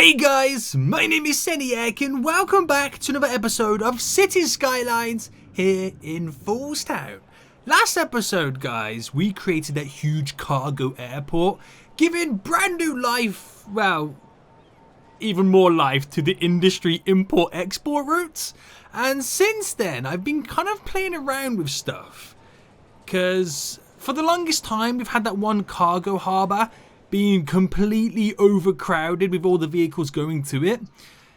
Hey guys, my name is Seniac and welcome back to another episode of City Skylines here in Town. Last episode, guys, we created that huge cargo airport, giving brand new life, well, even more life to the industry import-export routes. And since then, I've been kind of playing around with stuff. Because for the longest time, we've had that one cargo harbour being completely overcrowded with all the vehicles going to it.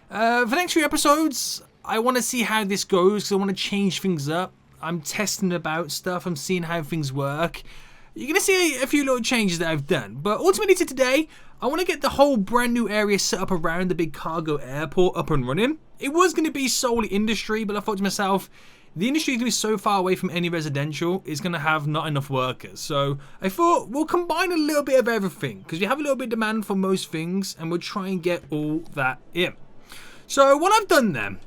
For the next few episodes, I want to see how this goes because I want to change things up. I'm testing about stuff. I'm seeing how things work. You're going to see a few little changes that I've done. But ultimately today, I want to get the whole brand new area set up around the big cargo airport up and running. It was going to be solely industry, but I thought to myself, the industry is going to be so far away from any residential, it's going to have not enough workers. So I thought we'll combine a little bit of everything because we have a little bit of demand for most things and we'll try and get all that in. So what I've done then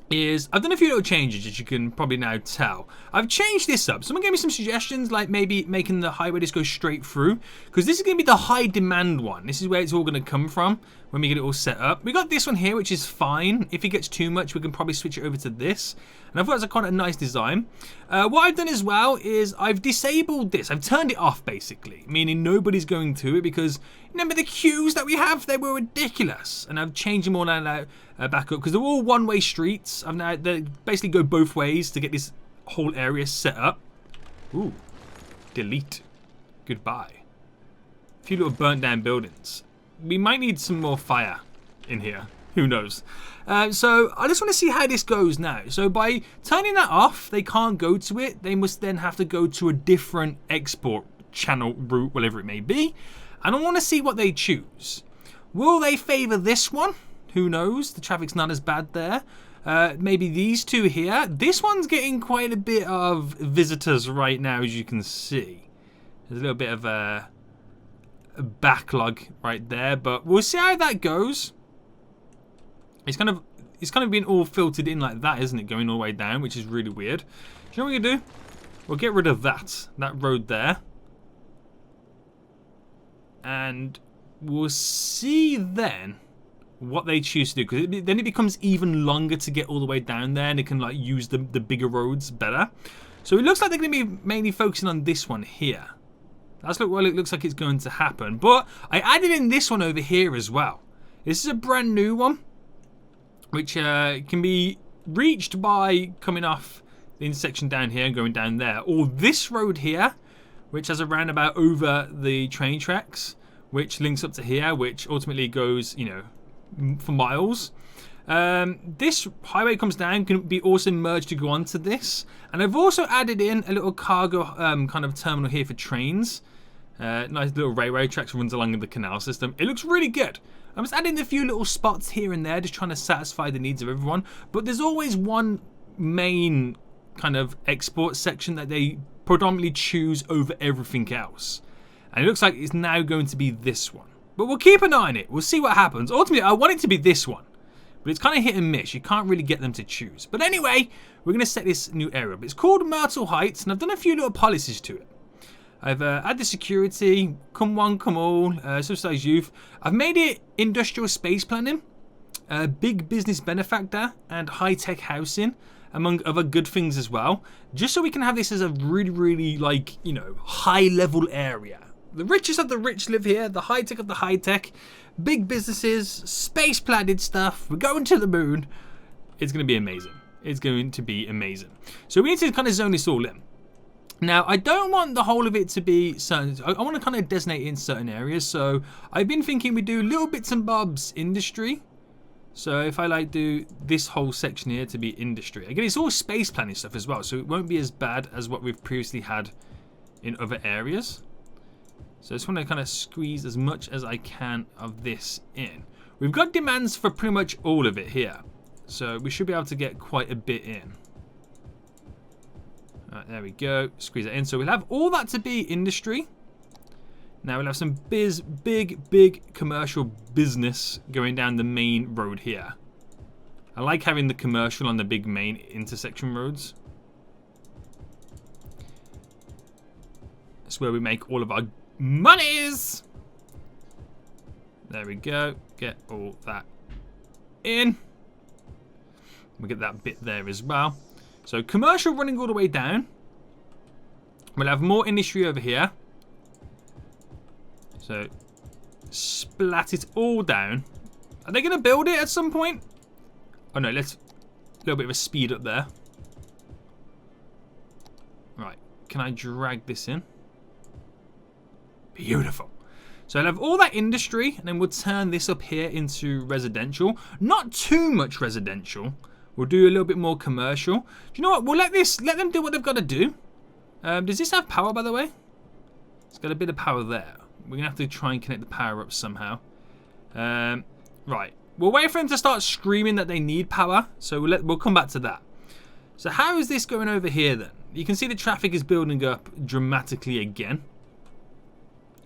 is I've done a few little changes, as you can probably now tell. I've changed this up. Someone gave me some suggestions, like maybe making the highway just go straight through, because this is going to be the high demand one. This is where it's all going to come from when we get it all set up. We got this one here, which is fine. If it gets too much, we can probably switch it over to this. And I thought it was quite a nice design. What I've done as well is I've disabled this. I've turned it off, basically, meaning nobody's going to it, because remember the queues that we have? They were ridiculous. And I've changed them all now back up, because they're all one-way streets. I've now they basically go both ways to get this whole area set up. Ooh, delete. Goodbye. A few little burnt down buildings. We might need some more fire in here. Who knows? So I just want to see how this goes now. So by turning that off, they can't go to it. They must then have to go to a different export channel route, whatever it may be. And I want to see what they choose. Will they favour this one? Who knows? The traffic's not as bad there. Maybe these two here. This one's getting quite a bit of visitors right now, as you can see. There's a little bit of a backlog right there, but we'll see how that goes. It's kind of been all filtered in like that, isn't it? Going all the way down, which is really weird. Do you know what we're gonna do? We'll get rid of that road there, and we'll see then what they choose to do, because then it becomes even longer to get all the way down there, and they can like use the bigger roads better. So it looks like they're going to be mainly focusing on this one here. That's what it looks like it's going to happen. But I added in this one over here as well. This is a brand new one, which can be reached by coming off the intersection down here and going down there, or this road here, which has a roundabout over the train tracks, which links up to here, which ultimately goes, you know, for miles. This highway comes down, can be also merged to go onto this, and I've also added in a little cargo kind of terminal here for trains. Nice little railway tracks runs along the canal system. It looks really good. I'm just adding a few little spots here and there, just trying to satisfy the needs of everyone. But there's always one main kind of export section that they predominantly choose over everything else, and it looks like it's now going to be this one. But we'll keep an eye on it. We'll see what happens. Ultimately, I want it to be this one, but it's kind of hit and miss. You can't really get them to choose. But anyway, we're going to set this new area up. It's called Myrtle Heights, and I've done a few little policies to it. I've added security, come one, come all, subsidized youth. I've made it industrial space planning, big business benefactor, and high-tech housing, among other good things as well. Just so we can have this as a really, really, like, you know, high-level area. The richest of the rich live here, the high-tech of the high-tech, big businesses, space-planted stuff. We're going to the moon. It's going to be amazing. It's going to be amazing. So we need to kind of zone this all in. Now, I don't want the whole of it to be certain. I want to kind of designate in certain areas. So I've been thinking we do little bits and bobs industry. So if I like do this whole section here to be industry. Again, it's all space planning stuff as well. So it won't be as bad as what we've previously had in other areas. So I just want to kind of squeeze as much as I can of this in. We've got demands for pretty much all of it here. So we should be able to get quite a bit in. Right, there we go. Squeeze that in. So we'll have all that to be industry. Now we'll have some big commercial business going down the main road here. I like having the commercial on the big main intersection roads. That's where we make all of our monies. There we go. Get all that in. We'll get that bit there as well. So commercial running all the way down. We'll have more industry over here. So splat it all down. Are they going to build it at some point? Oh no, let's... A little bit of a speed up there. Right. Can I drag this in? Beautiful. So I'll have all that industry, and then we'll turn this up here into residential. Not too much residential. We'll do a little bit more commercial. Do you know what? We'll let them do what they've got to do. Does this have power, by the way? It's got a bit of power there. We're going to have to try and connect the power up somehow. Right. We'll wait for them to start screaming that they need power. So we'll come back to that. So how is this going over here then? You can see the traffic is building up dramatically again.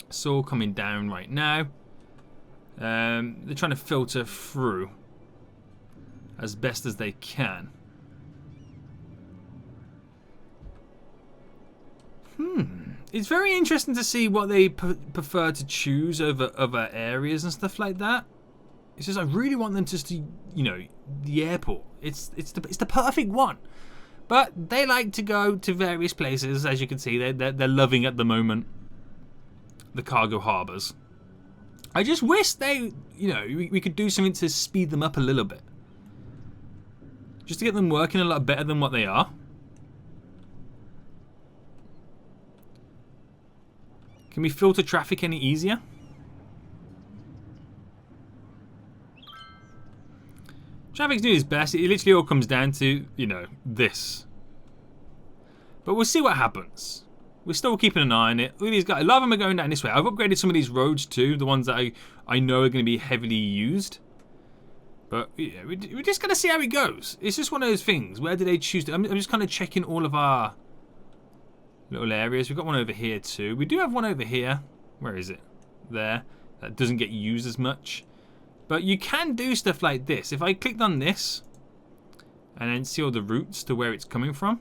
It's all coming down right now. They're trying to filter through as best as they can. It's very interesting to see what they prefer to choose over other areas and stuff like that. It's just I really want them just to, you know, the airport. It's the perfect one. But they like to go to various places, as you can see. They're loving at the moment the cargo harbours. I just wish they, you know, we could do something to speed them up a little bit. Just to get them working a lot better than what they are. Can we filter traffic any easier? Traffic's doing its best. It literally all comes down to, you know, this. But we'll see what happens. We're still keeping an eye on it. Look at these guys. A lot of them are going down this way. I've upgraded some of these roads too. The ones that I know are going to be heavily used. But yeah, we're just going to see how it goes. It's just one of those things. Where do they choose to... I'm just kind of checking all of our little areas. We've got one over here too. We do have one over here. Where is it? There. That doesn't get used as much. But you can do stuff like this. If I clicked on this and then see all the routes to where it's coming from.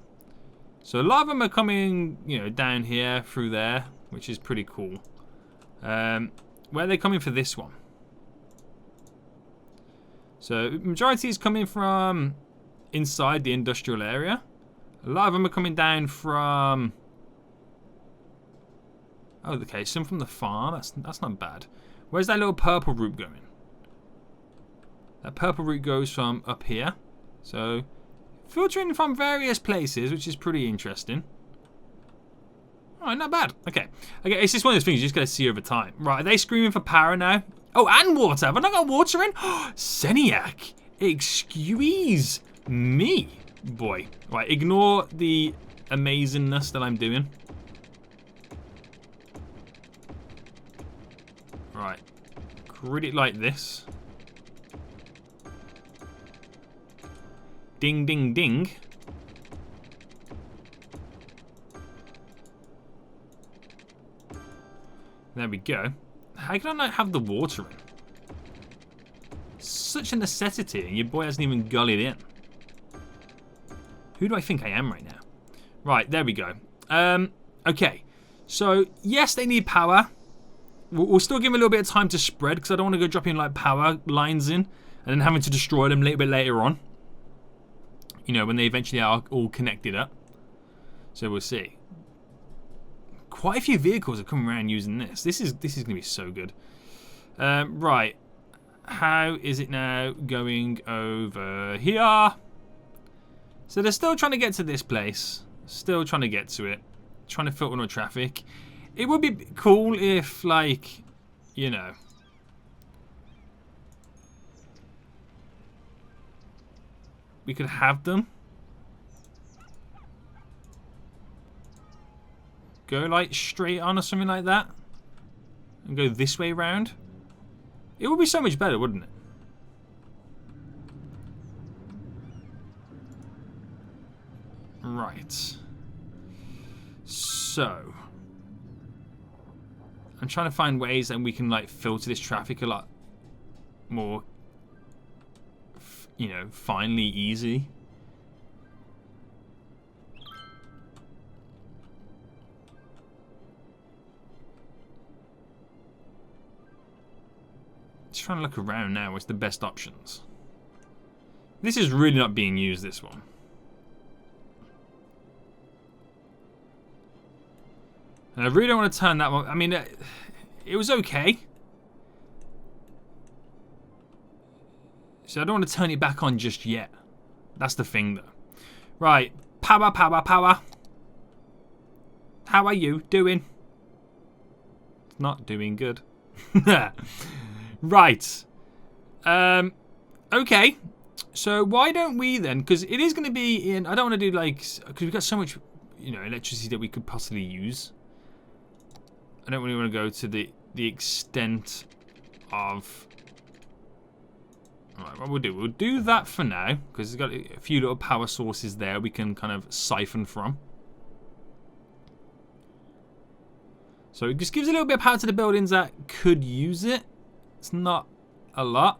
So a lot of them are coming, you know, down here through there, which is pretty cool. Where are they coming for this one? So majority is coming from inside the industrial area. A lot of them are coming down from... Oh, okay, some from the farm. That's not bad. Where's that little purple route going? That purple route goes from up here. So, filtering from various places, which is pretty interesting. Alright, not bad. Okay, it's just one of those things you just gotta see over time. Right, are they screaming for power now? Oh, and water. Have I not got water in? Seniac, excuse me. Boy. Right, ignore the amazingness that I'm doing. Right. Grid it like this. Ding, ding, ding. There we go. How can I not have the water in? Such a necessity, and your boy hasn't even gullied in. Who do I think I am right now? Right, there we go. Okay. So, yes, they need power. We'll still give them a little bit of time to spread, because I don't want to go dropping like power lines in, and then having to destroy them a little bit later on. You know, when they eventually are all connected up. So we'll see. Quite a few vehicles are coming around using this. This is going to be so good. Right. How is it now going over here? So they're still trying to get to this place. Still trying to get to it. Trying to filter no traffic. It would be cool if, like, you know... we could have them go like straight on or something like that and go this way round. It would be so much better, wouldn't it? Right. So I'm trying to find ways that we can like filter this traffic a lot more, you know, finally easy. trying to look around now. What's the best options? This is really not being used, this one. And I really don't want to turn that one. I mean, it was okay. So I don't want to turn it back on just yet. That's the thing, though. Right. Power, power, power. How are you doing? It's not doing good. Right. Okay. So why don't we then? Because it is going to be in. I don't want to do like. Because we've got so much, you know, electricity that we could possibly use. I don't really want to go to the extent of. Alright, what we'll do that for now, because it's got a few little power sources there we can kind of siphon from. So it just gives a little bit of power to the buildings that could use it. It's not a lot.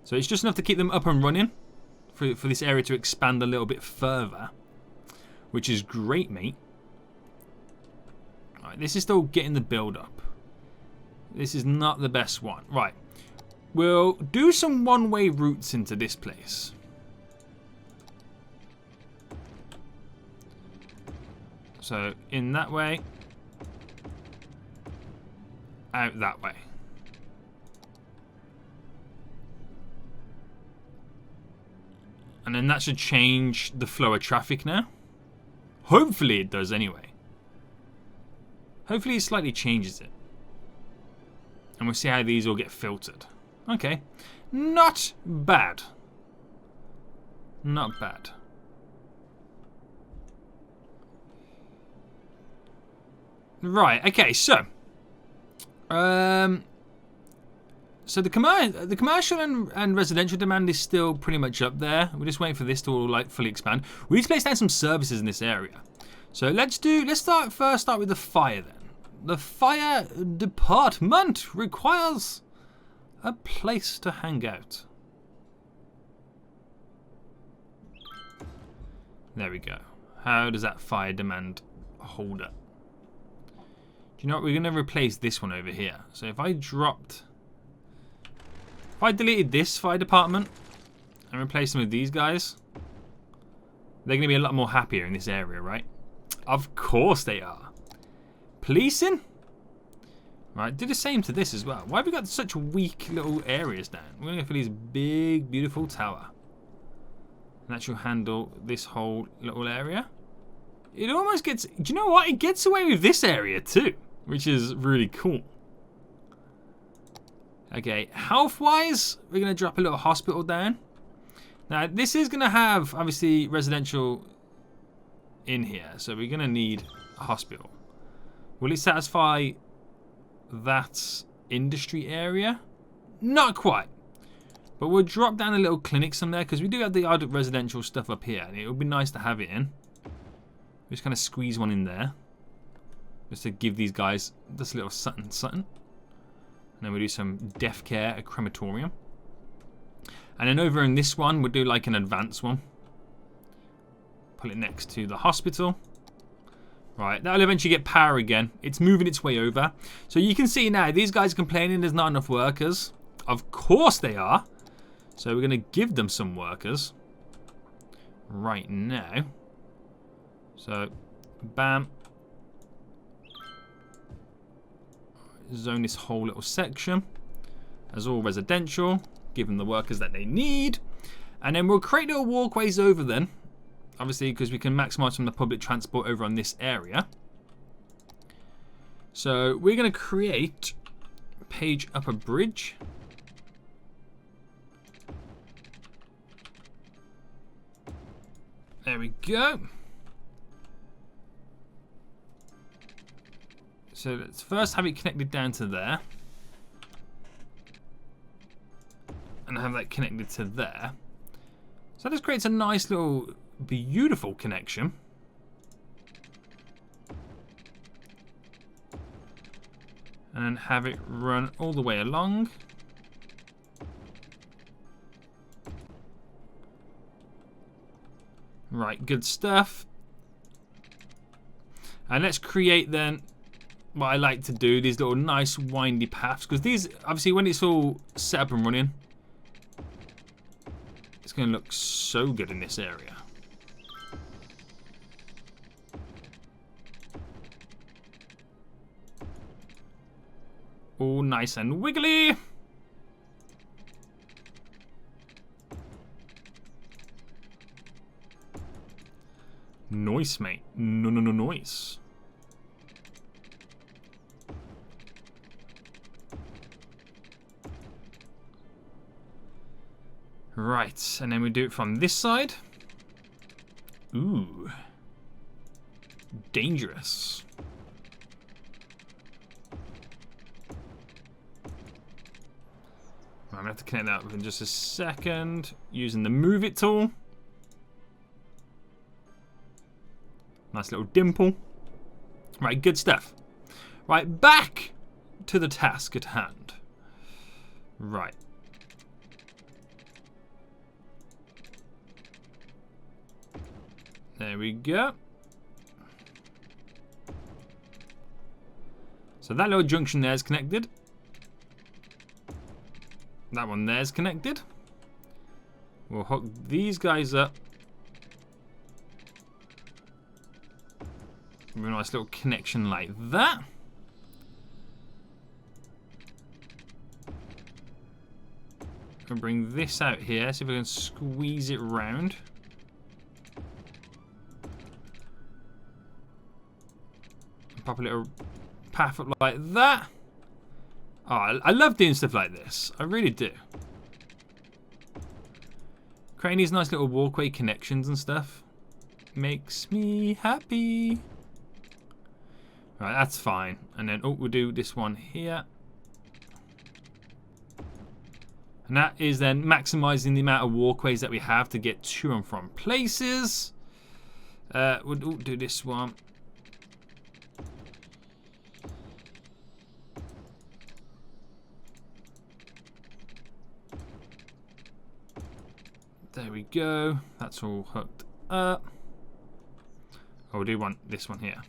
So it's just enough to keep them up and running for this area to expand a little bit further. Which is great, mate. Alright, this is still getting the build up. This is not the best one. Right. We'll do some one-way routes into this place. So, in that way. Out that way. And then that should change the flow of traffic now. Hopefully it does anyway. Hopefully it slightly changes it. And we'll see how these all get filtered. Okay. Not bad. Not bad. Right, okay, so the commercial and residential demand is still pretty much up there. We're just waiting for this to all like fully expand. We need to place down some services in this area. So let's start with the fire then. The fire department requires a place to hang out. There we go. How does that fire demand hold up? Do you know what? We're going to replace this one over here. So if I deleted this fire department and replaced them with these guys, they're going to be a lot more happier in this area, right? Of course they are. Policing? Right, do the same to this as well. Why have we got such weak little areas down? We're going to go for this big, beautiful tower. And that should handle this whole little area. It almost gets... Do you know what? It gets away with this area too, which is really cool. Okay, health-wise, we're going to drop a little hospital down. Now, this is going to have, obviously, residential in here. So we're going to need a hospital. Will it satisfy that industry area? Not quite. But we'll drop down a little clinic somewhere because we do have the odd residential stuff up here. And it would be nice to have it in. Just kind of squeeze one in there. Just to give these guys this little something, something. And then we'll do some death care, a crematorium. And then over in this one, we'll do like an advanced one. Put it next to the hospital. Right, that'll eventually get power again. It's moving its way over. So you can see now, these guys are complaining there's not enough workers. Of course they are. So we're going to give them some workers. Right now. So, bam. Zone this whole little section as all residential. Give them the workers that they need. And then we'll create little walkways over then. Obviously, because we can maximize from the public transport over on this area. So we're going to create page up a bridge. There we go. So let's first have it connected down to there. And have that connected to there. So that just creates a nice little... beautiful connection. And then have it run all the way along. Right, good stuff. And let's create then what I like to do, these little nice windy paths, because these, obviously when it's all set up and running, it's going to look so good in this area. All nice and wiggly. Nice, mate. No, nice. Right, and then we do it from this side. Ooh. Dangerous. I'm going to have to connect that within just a second using the move it tool. Nice little dimple. Right, good stuff. Right, back to the task at hand. Right. There we go. So that little junction there is connected. That one there is connected. We'll hook these guys up. With a nice little connection like that. I'll bring this out here, see if we can squeeze it round. Pop a little path up like that. Oh, I love doing stuff like this. I really do. Creating these nice little walkway connections and stuff makes me happy. Right, that's fine. And then, oh, we'll do this one here. And that is then maximizing the amount of walkways that we have to get to and from places. We'll do this one. There we go. That's all hooked up. Oh, we do want this one here.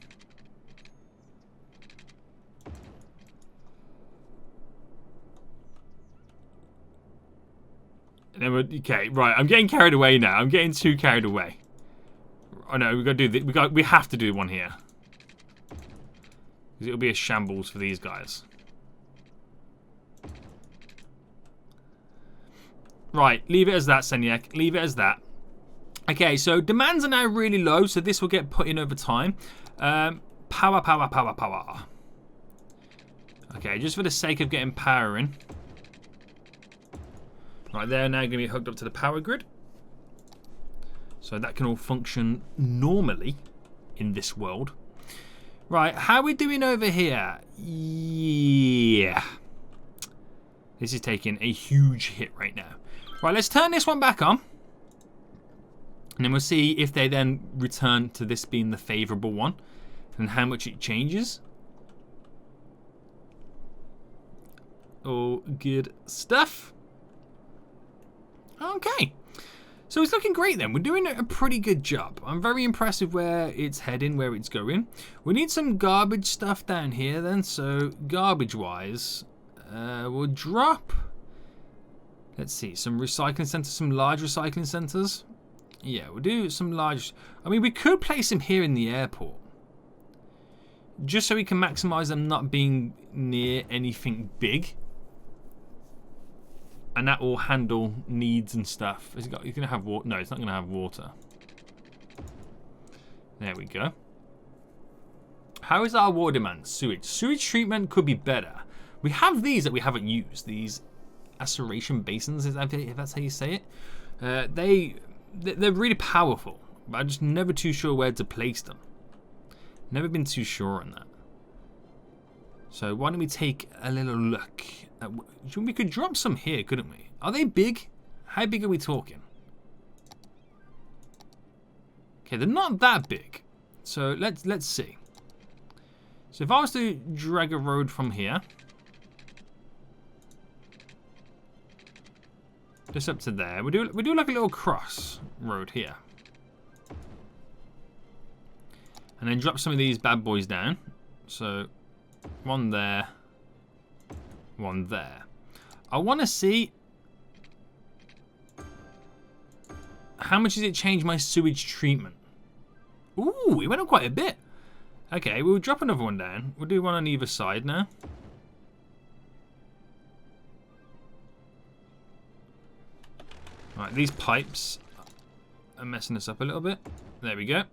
And then okay, right. I'm getting carried away now. I'm getting too carried away. Oh no, we got to do this. We have to do one here. Because it'll be a shambles for these guys. Right, leave it as that, Seniac. Leave it as that. Okay, so demands are now really low, so this will get put in over time. Power. Okay, just for the sake of getting power in. Right, they're now going to be hooked up to the power grid. So that can all function normally in this world. Right, how are we doing over here? Yeah. This is taking a huge hit right now. Right, let's turn this one back on. And then we'll see if they then return to this being the favourable one. And how much it changes. All good stuff. Okay. So it's looking great then. We're doing a pretty good job. I'm very impressed with where it's heading, where it's going. We need some garbage stuff down here then. So garbage-wise, we'll drop... Let's see, some recycling centers, some large recycling centers. Yeah, we'll do some large... I mean, we could place them here in the airport. Just so we can maximize them not being near anything big. And that will handle needs and stuff. Is it going to have water? No, it's not going to have water. There we go. How is our water demand? Sewage. Sewage treatment could be better. We have these that we haven't used. These aeration basins, if that's how you say it. They're really powerful, but I'm just never too sure where to place them. Never been too sure on that. So why don't we take a little look? We could drop some here, couldn't we? Are they big? How big are we talking? Okay, they're not that big. So let's see. So if I was to drag a road from here, just up to there, we do like a little cross road here, and then drop some of these bad boys down. So One there. One there. I want to see how much does it change my sewage treatment. Ooh, it went up quite a bit. Okay, we'll drop another one down. We'll do one on either side now. Right, these pipes are messing us up a little bit. There we go.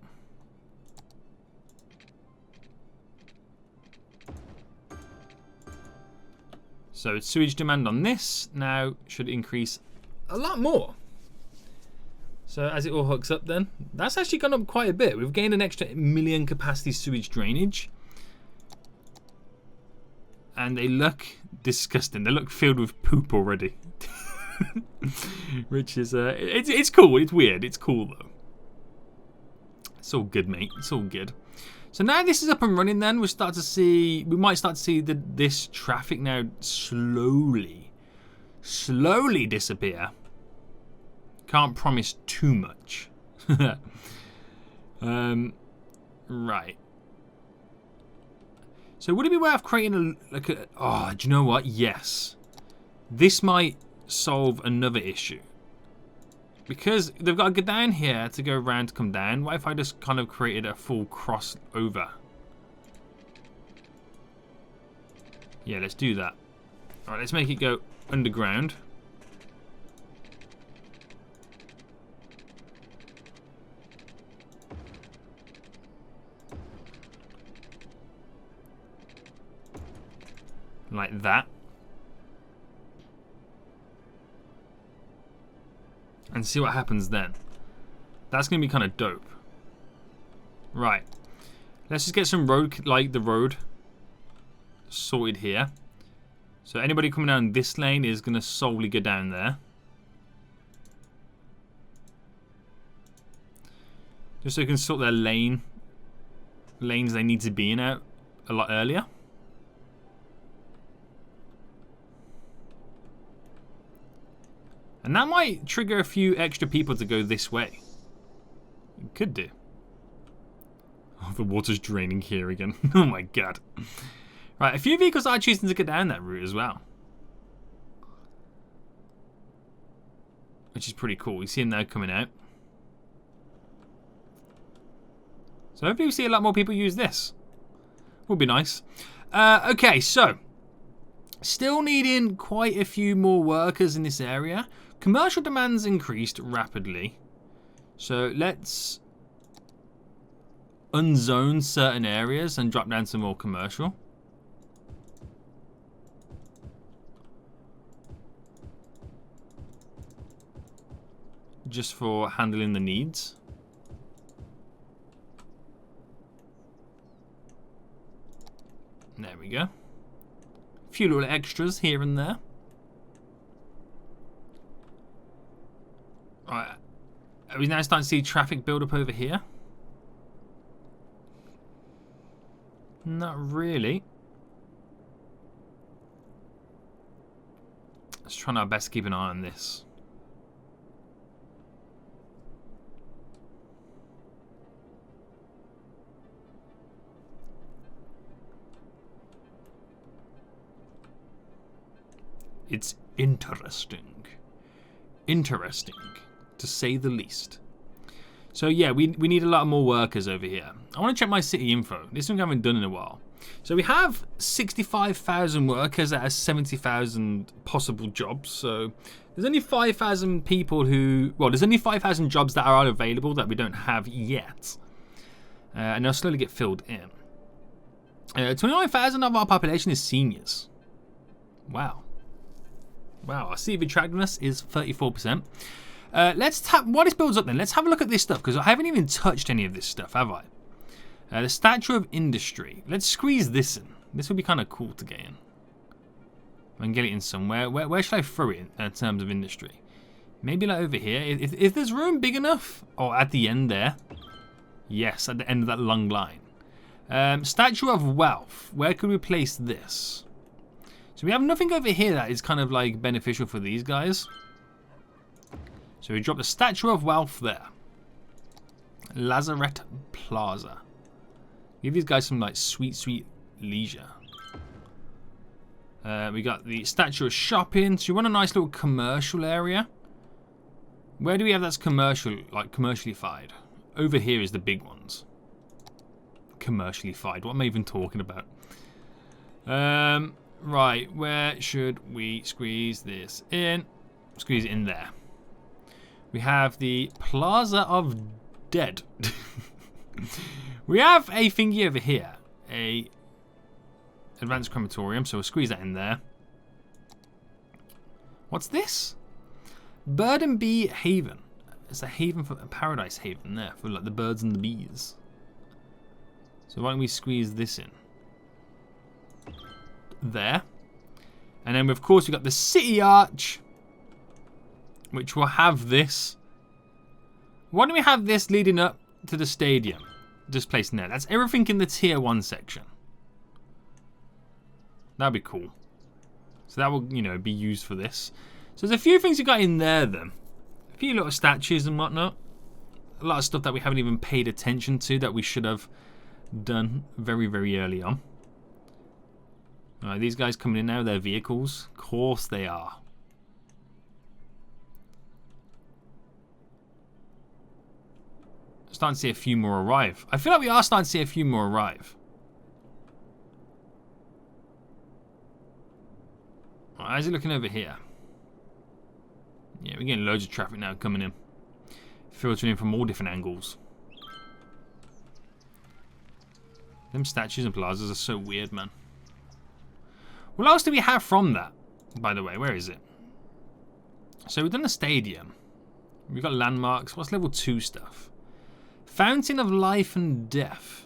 So sewage demand on this now should increase a lot more. So as it all hooks up then, that's actually gone up quite a bit. We've gained an extra 1 million capacity sewage drainage. And they look disgusting. They look filled with poop already. Which is, it's cool. It's weird. It's cool though. It's all good, mate. It's all good. So now this is up and running then, we might start to see this traffic now slowly disappear. Can't promise too much. Right. So would it be worth creating oh, do you know what? Yes. This might solve another issue. Because they've got to go down here to go around to come down. What if I just kind of created a full crossover? Yeah, let's do that. Alright, let's make it go underground. Like that. And see what happens then. That's going to be kind of dope. Right. Let's just get some road, like the road, sorted here. So anybody coming down this lane is going to solely go down there. Just so you can sort their lanes they need to be in out a lot earlier. And that might trigger a few extra people to go this way. It could do. Oh, the water's draining here again. Oh my god. Right, a few vehicles are choosing to go down that route as well. Which is pretty cool. We see them now coming out. So hopefully we see a lot more people use this. Would be nice. Okay, so. Still needing quite a few more workers in this area. Commercial demand's increased rapidly. So let's unzone certain areas and drop down some more commercial. Just for handling the needs. There we go. A few little extras here and there. Right. Are we now starting to see traffic build up over here? Not really. Let's try our best to keep an eye on this. It's interesting. Interesting, to say the least. So yeah, we need a lot more workers over here. I want to check my city info. This one I haven't done in a while. So we have 65,000 workers out of 70,000 possible jobs. So there's only 5,000 people who... Well, there's only 5,000 jobs that are available that we don't have yet. And they'll slowly get filled in. 29,000 of our population is seniors. Wow. Wow, our CV attractiveness is 34%. Let's tap what this builds up then. Let's have a look at this stuff because I haven't even touched any of this stuff, have I? The Statue of Industry. Let's squeeze this in. This would be kind of cool to get in. I can get it in somewhere. Where should I throw it in terms of industry? Maybe like over here. If there's room big enough. Oh, at the end there. Yes, at the end of that long line. Statue of Wealth. Where could we place this? So we have nothing over here that is kind of like beneficial for these guys. So we drop the Statue of Wealth there. Lazarette Plaza. Give these guys some like sweet leisure. We got the statue of shopping. So you want a nice little commercial area. Where do we have that's commercial, like commercially-fied? Over here is the big ones. Commercially-fied. What am I even talking about? Right, where should we squeeze this in? Squeeze it in there. We have the Plaza of Dead. We have a thingy over here. A advanced crematorium, so we'll squeeze that in there. What's this? Bird and Bee Haven. It's a haven for a paradise haven there for like the birds and the bees. So why don't we squeeze this in? There. And then of course we've got the city arch, which will have this. Why don't we have this leading up to the stadium? Just placed in there. That's everything in the tier 1 section. That'd be cool. So that will, you know, be used for this. So there's a few things you got in there then. A few little statues and whatnot. A lot of stuff that we haven't even paid attention to that we should have done very, very early on. Alright, these guys coming in now with their vehicles. Of course they are. Starting to see a few more arrive. I feel like we are starting to see a few more arrive. Right, how's it looking over here? Yeah, we're getting loads of traffic now coming in. Filtering in from all different angles. Them statues and plazas are so weird, man. What else do we have from that, by the way? Where is it? So we've done the stadium. We've got landmarks. What's level 2 stuff? Fountain of Life and Death.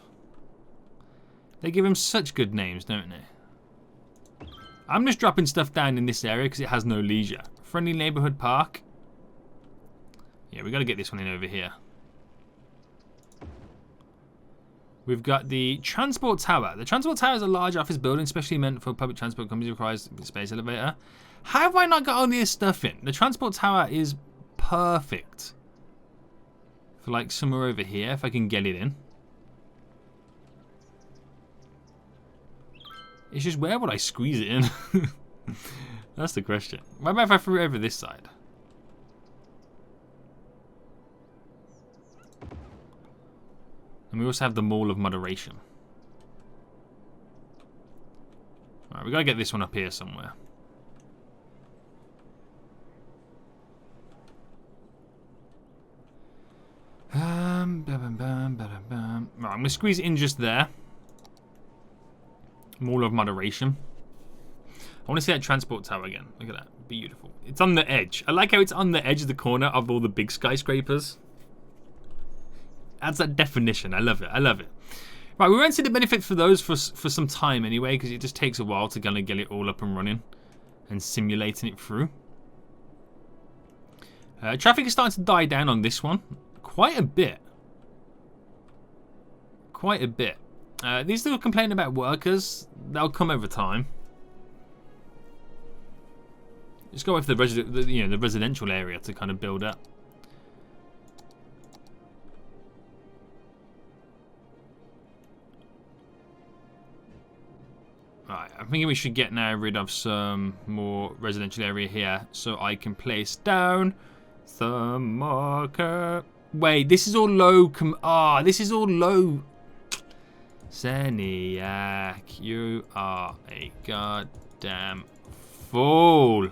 They give him such good names, don't they? I'm just dropping stuff down in this area because it has no leisure. Friendly Neighborhood Park. Yeah, we got to get this one in over here. We've got the Transport Tower. The Transport Tower is a large office building specially meant for public transport companies. Requires a space elevator. How have I not got all this stuff in? The Transport Tower is perfect for like somewhere over here if I can get it in. It's just where would I squeeze it in? That's the question. What about if I threw it over this side? And we also have the Mall of Moderation. Alright, we gotta get this one up here somewhere. Right, I'm gonna squeeze it in just there. Mall of Moderation. I want to see that transport tower again. Look at that. Beautiful. It's on the edge. I like how it's on the edge of the corner of all the big skyscrapers. Adds that definition. I love it. I love it. Right, we won't see the benefit for those for some time anyway, because it just takes a while to kind of get it all up and running and simulating it through. Traffic is starting to die down on this one. Quite a bit. Quite a bit. These still complaining about workers. That'll come over time. Just go with the residential area to kind of build up. Right, I'm thinking we should get now rid of some more residential area here so I can place down some marker. Wait, this is all low. This is all low. Seniac, you are a goddamn fool.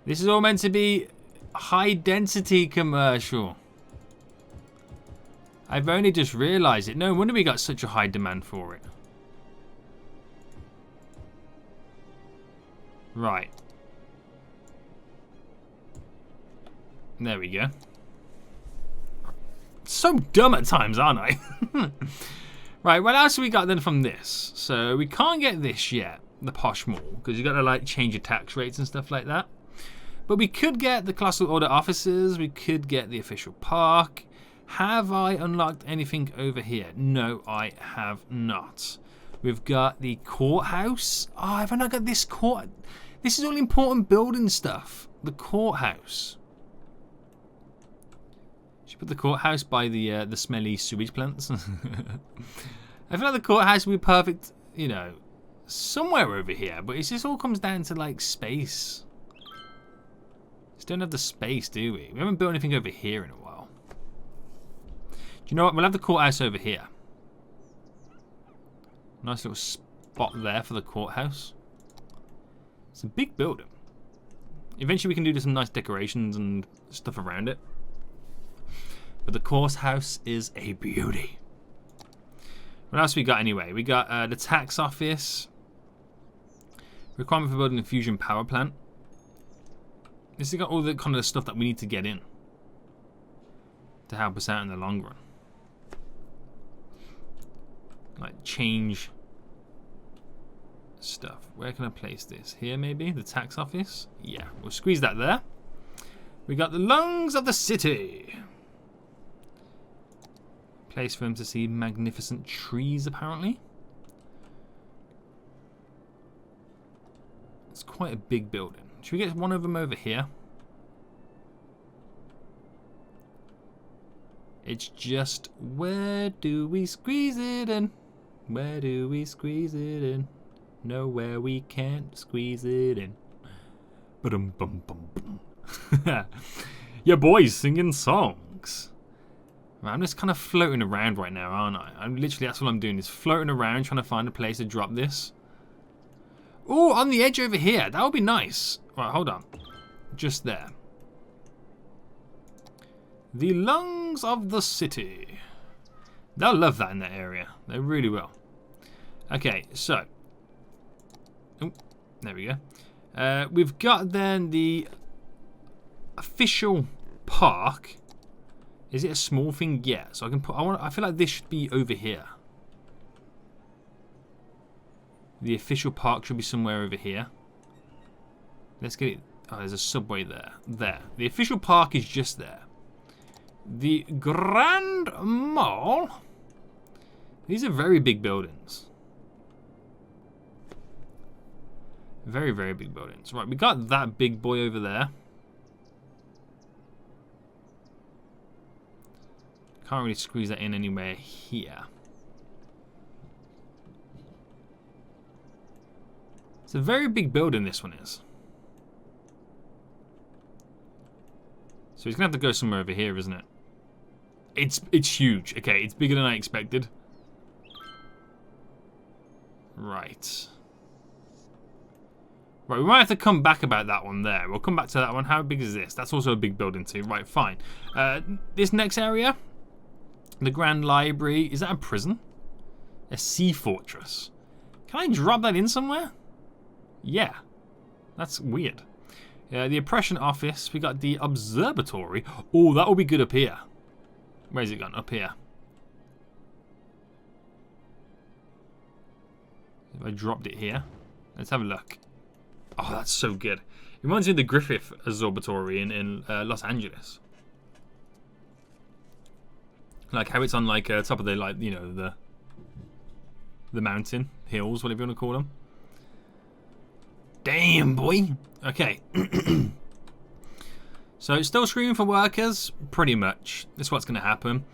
This is all meant to be high density commercial. I've only just realised it. No wonder we got such a high demand for it. Right. There we go. So dumb at times, aren't I? Right, what else have we got then from this? So we can't get this yet, the posh mall, because you got to like change your tax rates and stuff like that. But we could get the colossal order offices. We could get the official park. Have I unlocked anything over here? No, I have not. We've got the courthouse. Oh, have I not got this court? This is all important building stuff. The courthouse. Should put the courthouse by the smelly sewage plants. I feel like the courthouse would be perfect, you know, somewhere over here, but it just all comes down to like space. Just don't have the space, do we? We haven't built anything over here in a while. Do you know what? We'll have the courthouse over here. Nice little spot there for the courthouse. It's a big building. Eventually we can do some nice decorations and stuff around it. But the courthouse is a beauty. What else we got anyway? We got the tax office. Requirement for building a fusion power plant. This has got all the kind of stuff that we need to get in to help us out in the long run. Like change stuff. Where can I place this? Here maybe? The tax office? Yeah, we'll squeeze that there. We got the lungs of the city. Place for him to see magnificent trees apparently. It's quite a big building. Should we get one of them over here? It's just, where do we squeeze it in? Where do we squeeze it in? Nowhere we can't squeeze it in. Ba-dum bum bum bum. Your boys singing songs. I'm just kind of floating around right now, aren't I? I'm literally, that's what I'm doing, is floating around trying to find a place to drop this. Oh, on the edge over here. That would be nice. Right, hold on. Just there. The lungs of the city. They'll love that in that area. They really will. Okay, so. Oh, there we go. We've got then the official park. Is it a small thing? Yeah. So I can put. I feel like this should be over here. The official park should be somewhere over here. Let's get it. Oh, there's a subway there. There. The official park is just there. The Grand Mall. These are very big buildings. Very, very big buildings. Right, we got that big boy over there. Can't really squeeze that in anywhere here. It's a very big building, this one is. So he's going to have to go somewhere over here, isn't it? It's huge. Okay, it's bigger than I expected. Right. Right, we might have to come back about that one there. We'll come back to that one. How big is this? That's also a big building too. Right, fine. This next area, the Grand Library. Is that a prison? A sea fortress. Can I drop that in somewhere? Yeah. That's weird. The Oppression Office. We got the Observatory. Oh, that will be good up here. Where's it gone? Up here. If I dropped it here. Let's have a look. Oh, that's so good. It reminds me of the Griffith Observatory in Los Angeles. Like how it's on like top of the, like, you know, the mountain hills, whatever you want to call them. Damn, boy. Okay. So still screaming for workers, pretty much. That's what's going to happen.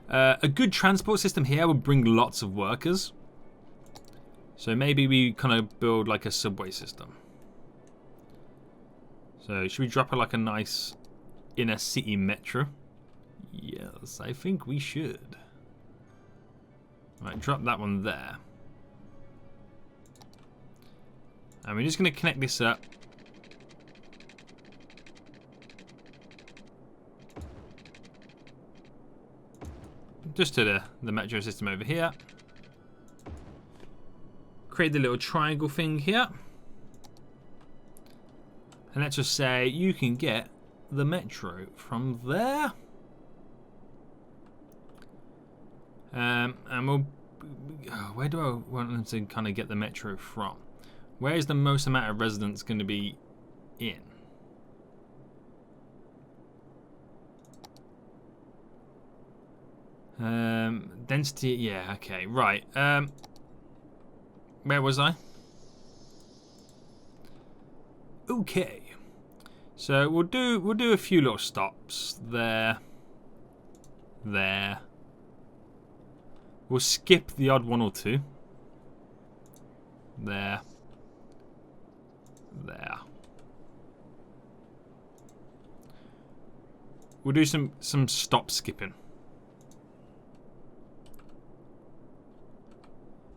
A good transport system here would bring lots of workers. So maybe we kind of build like a subway system. So should we drop like a nice inner city metro? Yes, I think we should. Right, drop that one there. And we're just going to connect this up. Just to the metro system over here. Create the little triangle thing here. And let's just say you can get the metro from there. And we'll... where do I want them to kind of get the metro from? Where is the most amount of residents going to be in? Density, yeah, okay, right. Where was I? Okay. So we'll do a few little stops there. There. We'll skip the odd one or two. There. There. We'll do some stop skipping.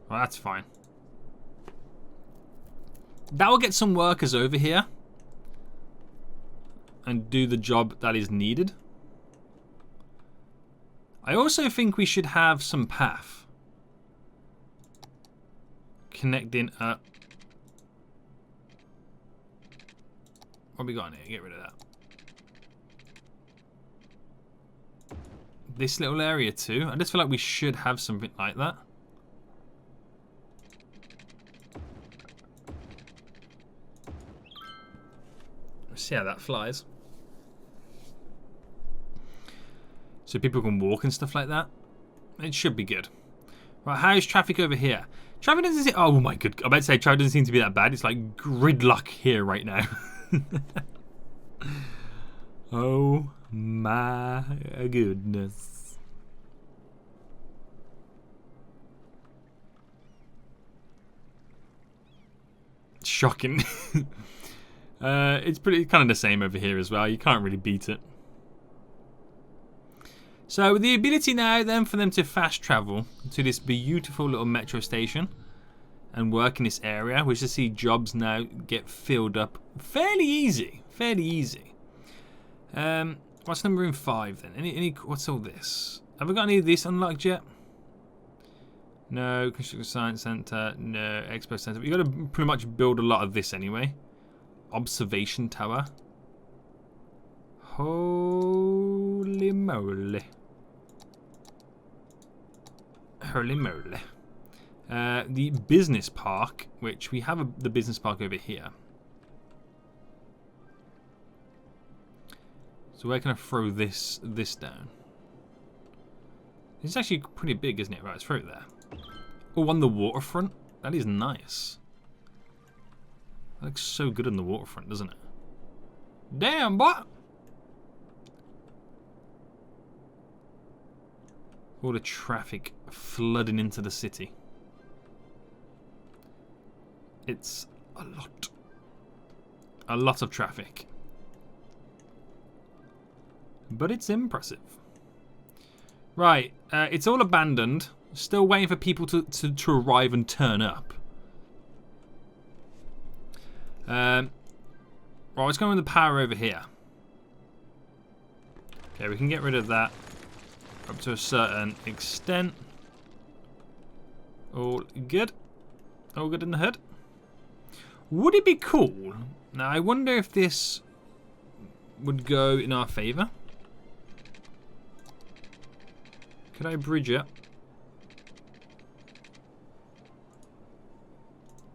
Well, that's fine. That will get some workers over here and do the job that is needed. I also think we should have some path connecting up. What we got in here? Get rid of that. This little area too. I just feel like we should have something like that. Let's see how that flies. So people can walk and stuff like that. It should be good. Right, how's traffic over here? Traffic doesn't seem... Oh my god. I'm about to say traffic doesn't seem to be that bad. It's like gridlock here right now. Oh my goodness. Shocking. It's pretty kind of the same over here as well. You can't really beat it. So the ability now then for them to fast travel to this beautiful little metro station and work in this area, which to see jobs now get filled up fairly easy. Fairly easy. What's number in 5 then? Any what's all this? Have we got any of this unlocked yet? No. Construction Science Center. No. Expo Center. But you got to pretty much build a lot of this anyway. Observation Tower. Holy moly. Holy moly. The business park, which we have the business park over here. So where can I throw this down? It's actually pretty big, isn't it? Right, let's throw it there. Oh, on the waterfront? That is nice. That looks so good on the waterfront, doesn't it? Damn, boy! All the traffic flooding into the city. It's a lot. A lot of traffic. But it's impressive. Right, it's all abandoned. Still waiting for people to arrive and turn up. Right, let's go with the power over here. Okay, we can get rid of that up to a certain extent. All good. All good in the hood. Would it be cool? Now, I wonder if this would go in our favor. Could I bridge it?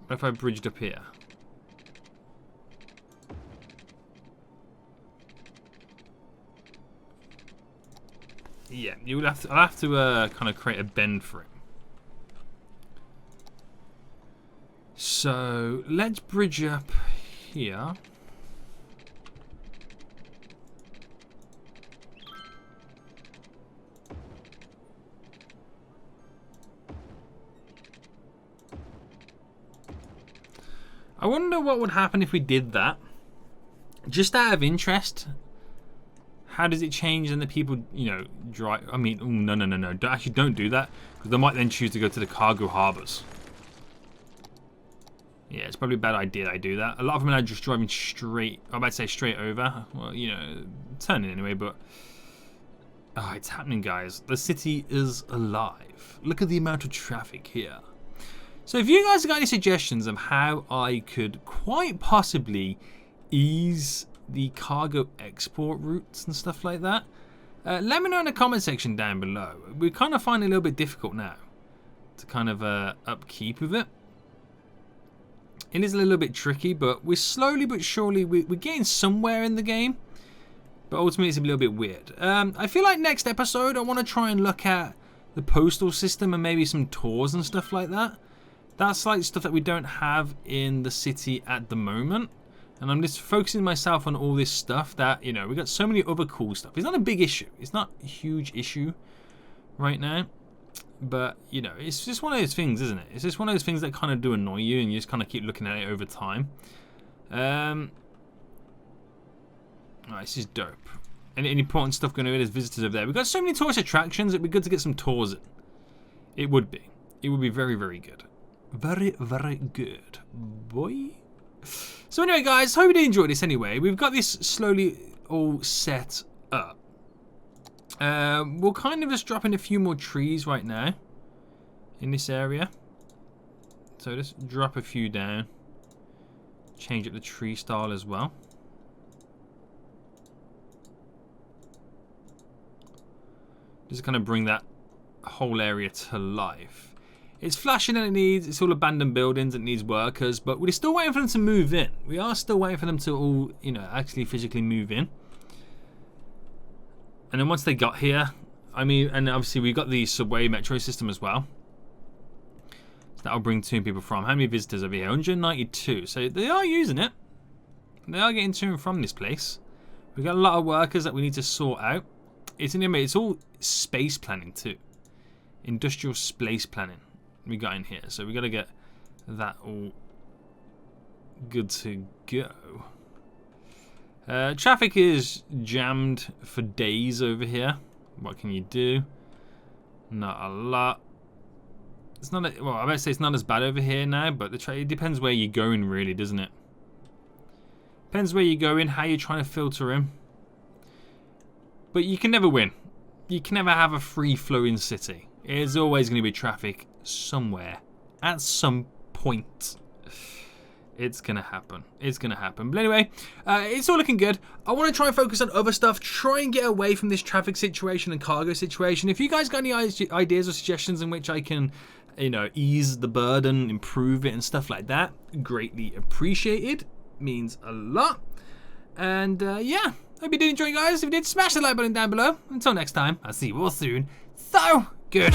What if I bridged up here? Yeah, you would have to. I'll have to kind of create a bend for it. So let's bridge up here. I wonder what would happen if we did that. Just out of interest, how does it change and the people, you know, drive? I mean, ooh, no. Actually, don't do that, because they might then choose to go to the cargo harbors. Yeah, it's probably a bad idea that I do that. A lot of them are just driving straight. I'm about to say straight over. Well, you know, turning anyway, but oh, it's happening, guys. The city is alive. Look at the amount of traffic here. So if you guys have got any suggestions of how I could quite possibly ease the cargo export routes and stuff like that, let me know in the comment section down below. We're kind of finding it a little bit difficult now to kind of upkeep with it. It is a little bit tricky, but we're slowly but surely, we're getting somewhere in the game. But ultimately it's a little bit weird. I feel like next episode I want to try and look at the postal system and maybe some tours and stuff like that. That's like stuff that we don't have in the city at the moment. And I'm just focusing myself on all this stuff that, you know, we got so many other cool stuff. It's not a big issue. It's not a huge issue right now. But, you know, it's just one of those things, isn't it? It's just one of those things that kind of do annoy you, and you just kind of keep looking at it over time. Alright, this is dope. Any important stuff going on? There's visitors over there. We've got so many tourist attractions, it'd be good to get some tours in. It would be. It would be very, very good. Very, very good, boy. So anyway, guys, hope you did enjoy this anyway. We've got this slowly all set up. We'll kind of just drop in a few more trees right now in this area. So just drop a few down. Change up the tree style as well. Just kind of bring that whole area to life. It's flashing and it's all abandoned buildings, it needs workers, but we're still waiting for them to move in. We are still waiting for them to all, you know, actually physically move in. And then once they got here, I mean, and obviously we got the subway metro system as well. So that'll bring 2 people from. How many visitors over here? 192. So they are using it. They are getting to and from this place. We've got a lot of workers that we need to sort out. It's all space planning too. Industrial space planning we got in here. So we got to get that all good to go. Traffic is jammed for days over here. What can you do? Not a lot. It's not. Well, I might say it's not as bad over here now, but it depends where you're going, really, doesn't it? Depends where you're going, how you're trying to filter in. But you can never win. You can never have a free-flowing city. There's always going to be traffic somewhere at some point. It's going to happen. It's going to happen. But anyway, it's all looking good. I want to try and focus on other stuff. Try and get away from this traffic situation and cargo situation. If you guys got any ideas or suggestions in which I can, you know, ease the burden, improve it and stuff like that, greatly appreciated. Means a lot. And yeah, hope you did enjoy, guys. If you did, smash the like button down below. Until next time, I'll see you all soon. So good.